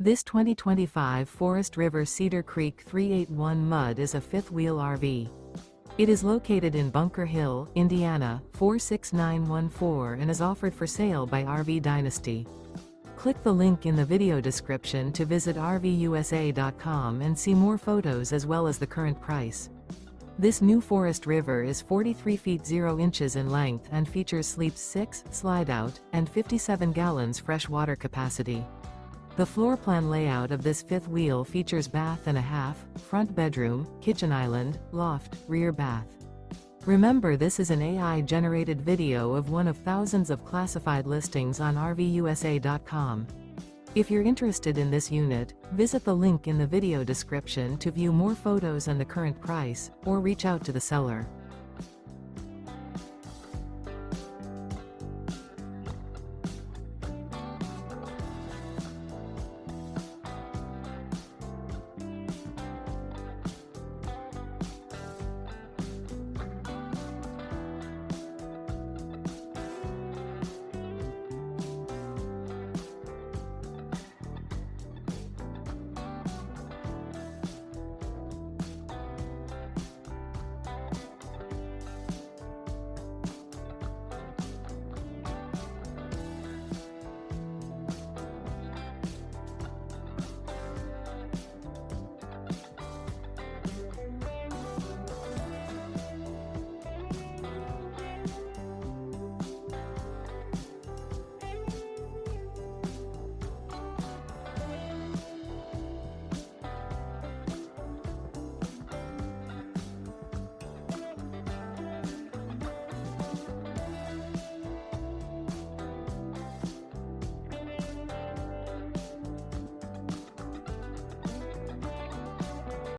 This 2025 Forest River Cedar Creek 381 Mud is a fifth-wheel RV. It is located in Bunker Hill, Indiana, 46914 and is offered for sale by RV Dynasty. Click the link in the video description to visit RVUSA.com and see more photos as well as the current price. This new Forest River is 43 feet 0 inches in length and features sleeps 6, slide-out, and 57 gallons fresh water capacity. The floor plan layout of this fifth wheel features bath and a half, front bedroom, kitchen island, loft, rear bath. Remember, this is an AI-generated video of one of thousands of classified listings on RVUSA.com. If you're interested in this unit, visit the link in the video description to view more photos and the current price, or reach out to the seller.